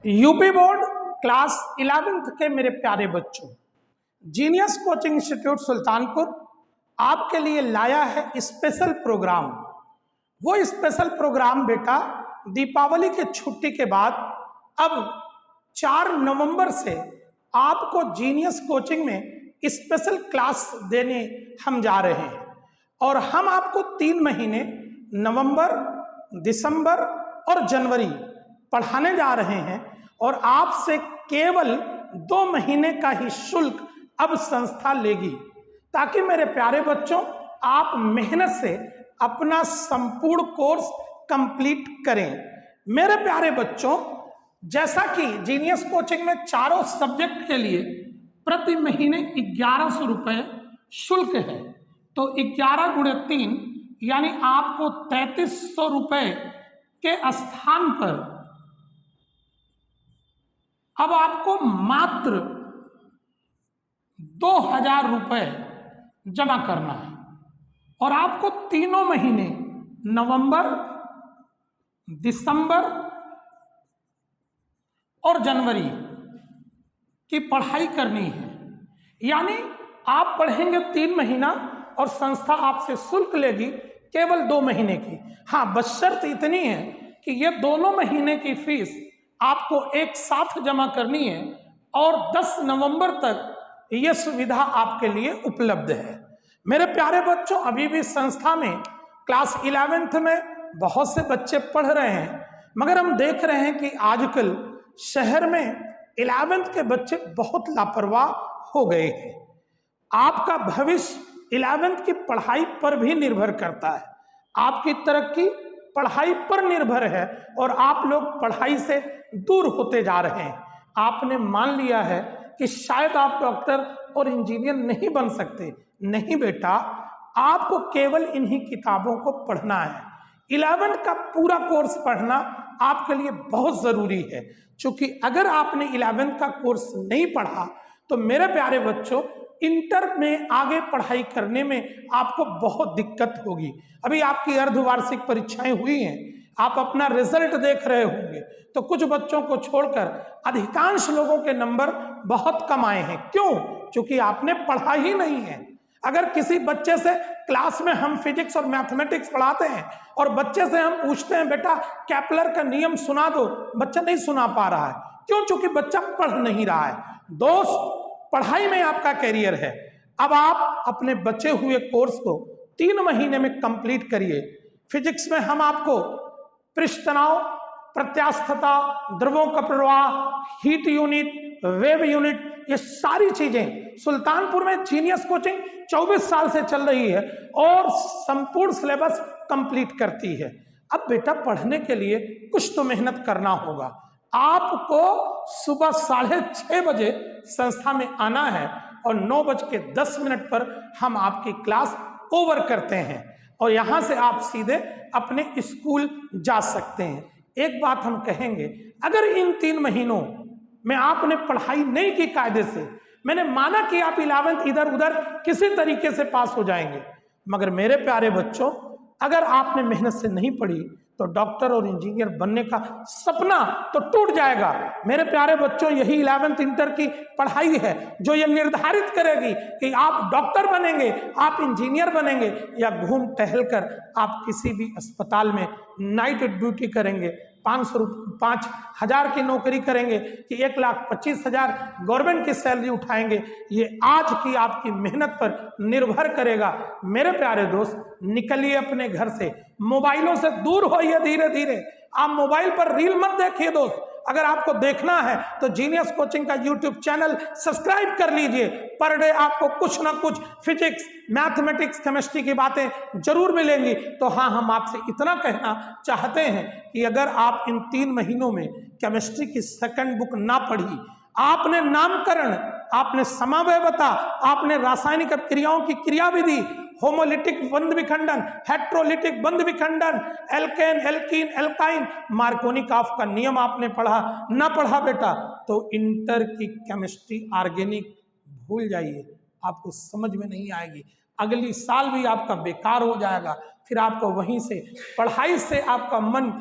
UP board class 11th के मेरे प्यारे बच्चों, जीनियस कोचिंग इंस्टीट्यूट सुल्तानपुर आपके लिए लाया है स्पेशल प्रोग्राम। वो स्पेशल प्रोग्राम बेटा दीपावली के छुट्टी के बाद अब 4 नवंबर से आपको जीनियस कोचिंग में स्पेशल क्लास देने हम जा रहे हैं और हम आपको 3 महीने नवंबर, दिसंबर और जनवरी पढ़ाने जा रहे हैं और आपसे केवल 2 महीने का ही शुल्क अब संस्था लेगी, ताकि मेरे प्यारे बच्चों आप मेहनत से अपना संपूर्ण कोर्स कंप्लीट करें। मेरे प्यारे बच्चों, जैसा कि जीनियस कोचिंग में चारों सब्जेक्ट के लिए प्रति महीने 1100 रुपये शुल्क है, तो 11 गुणे 3 यानी आपको 3300 रुपये के स्थान पर अब आपको मात्र 2000 रुपये जमा करना है और आपको तीनों महीने नवंबर, दिसंबर और जनवरी की पढ़ाई करनी है। यानी आप पढ़ेंगे 3 महीना और संस्था आपसे शुल्क लेगी केवल 2 महीने की। हाँ, बस शर्त इतनी है कि ये दोनों महीने की फीस आपको एक साथ जमा करनी है और 10 नवंबर तक ये सुविधा आपके लिए उपलब्ध है। मेरे प्यारे बच्चों, अभी भी संस्था में क्लास 11th में बहुत से बच्चे पढ़ रहे हैं, मगर हम देख रहे हैं कि आजकल शहर में 11th के बच्चे बहुत लापरवाह हो गए हैं। आपका भविष्य 11th की पढ़ाई पर भी निर्भर करता है, आपकी तरक्की पढ़ाई पर निर्भर है और आप लोग पढ़ाई से दूर होते जा रहे हैं। आपने मान लिया है कि शायद आप डॉक्टर और इंजीनियर नहीं बन सकते। नहीं बेटा, आपको केवल इन्हीं किताबों को पढ़ना है। 11th का पूरा कोर्स पढ़ना आपके लिए बहुत ज़रूरी है, क्योंकि अगर आपने 11th का कोर्स नहीं पढ़ा तो मेरे प्यारे बच्चों इंटर में आगे पढ़ाई करने में आपको बहुत दिक्कत होगी। अभी आपकी अर्धवार्षिक परीक्षाएं हुई हैं, आप अपना रिजल्ट देख रहे होंगे, तो कुछ बच्चों को छोड़कर अधिकांश लोगों के नंबर बहुत कम आए हैं। क्यों? क्योंकि आपने पढ़ा ही नहीं है। अगर किसी बच्चे से क्लास में हम फिजिक्स और मैथमेटिक्स पढ़ाते हैं और बच्चे से हम पूछते हैं बेटा केपलर का नियम सुना दो, बच्चा नहीं सुना पा रहा है। क्यों? क्योंकि बच्चा पढ़ नहीं रहा है। दोस्त, पढ़ाई में आपका कैरियर है। अब आप अपने बचे हुए कोर्स को 3 महीने में कंप्लीट करिए। फिजिक्स में हम आपको पृष्ठ तनाव, प्रत्यास्थता, द्रवों का प्रवाह, हीट यूनिट, वेव यूनिट, ये सारी चीजें सुल्तानपुर में जीनियस कोचिंग 24 साल से चल रही है और संपूर्ण सिलेबस कंप्लीट करती है। अब बेटा पढ़ने के लिए कुछ तो मेहनत करना होगा। आपको सुबह 6:30 बजे संस्था में आना है और 9:10 पर हम आपकी क्लास ओवर करते हैं और यहाँ से आप सीधे अपने स्कूल जा सकते हैं। एक बात हम कहेंगे, अगर इन 3 महीनों में आपने पढ़ाई नहीं की कायदे से, मैंने माना कि आप 11th इधर उधर किसी तरीके से पास हो जाएंगे, मगर मेरे प्यारे बच्चों अगर आपने मेहनत से नहीं पढ़ी तो डॉक्टर और इंजीनियर बनने का सपना तो टूट जाएगा। मेरे प्यारे बच्चों, यही 11th इंटर की पढ़ाई है जो ये निर्धारित करेगी कि आप डॉक्टर बनेंगे, आप इंजीनियर बनेंगे या घूम टहल कर आप किसी भी अस्पताल में नाइट ड्यूटी करेंगे, 5,000 की नौकरी करेंगे कि 1,25,000 गवर्नमेंट की सैलरी उठाएंगे। ये आज की आपकी मेहनत पर निर्भर करेगा। मेरे प्यारे दोस्त, निकलिए अपने घर से, मोबाइलों से दूर होइए धीरे धीरे। आप मोबाइल पर रील मत देखिए दोस्त। अगर आपको देखना है तो जीनियस कोचिंग का यूट्यूब चैनल सब्सक्राइब कर लीजिए। पर डे आपको कुछ ना कुछ फिजिक्स, मैथमेटिक्स, केमिस्ट्री की बातें जरूर मिलेंगी। तो हाँ, हम आपसे इतना कहना चाहते हैं कि अगर आप इन 3 महीनों में केमिस्ट्री की 2nd बुक ना पढ़ी, आपने नामकरण, आपने समावयवता, आपने रासायनिक क्रियाओं की क्रियाविधि, होमोलिटिक बंध विखंडन, हेट्रोलिटिक बंध विखंडन, एल्केन, एल्कीन, एल्काइन, मार्कोनिकॉफ का नियम आपने पढ़ा ना पढ़ा बेटा, तो इंटर की केमिस्ट्री ऑर्गेनिक भूल जाइए, आपको समझ में नहीं आएगी। अगली साल भी आपका बेकार हो जाएगा, फिर आपको वहीं से पढ़ाई से आपका मन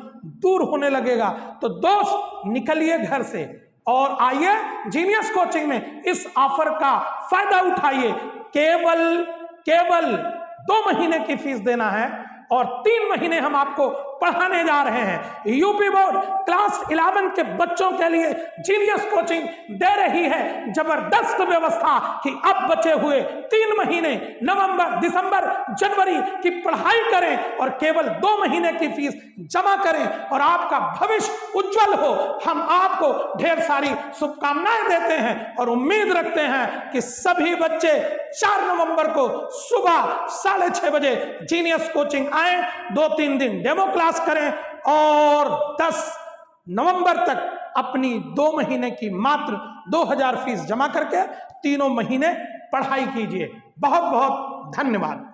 दूर होने लगेगा। तो दोस्त निकलिए घर से और आइए जीनियस कोचिंग में, इस ऑफर का फायदा उठाइए। केवल 2 महीने की फीस देना है और 3 महीने हम आपको पढ़ाने जा रहे हैं। यूपी बोर्ड क्लास 11 के बच्चों के लिए जीनियस कोचिंग दे रही है जबरदस्त व्यवस्था कि अब बचे हुए 3 महीने नवंबर, दिसंबर, जनवरी की पढ़ाई करें और केवल 2 महीने की फीस जमा करें और आपका भविष्य उज्जवल हो। हम आपको ढेर सारी शुभकामनाएं देते हैं और उम्मीद रखते हैं कि सभी बच्चे 4 नवंबर को सुबह 6:30 बजे जीनियस कोचिंग आए, 2-3 दिन डेमो क्लास करें और 10 नवंबर तक अपनी 2 महीने की मात्र 2000 फीस जमा करके 3 महीने पढ़ाई कीजिए। बहुत बहुत धन्यवाद।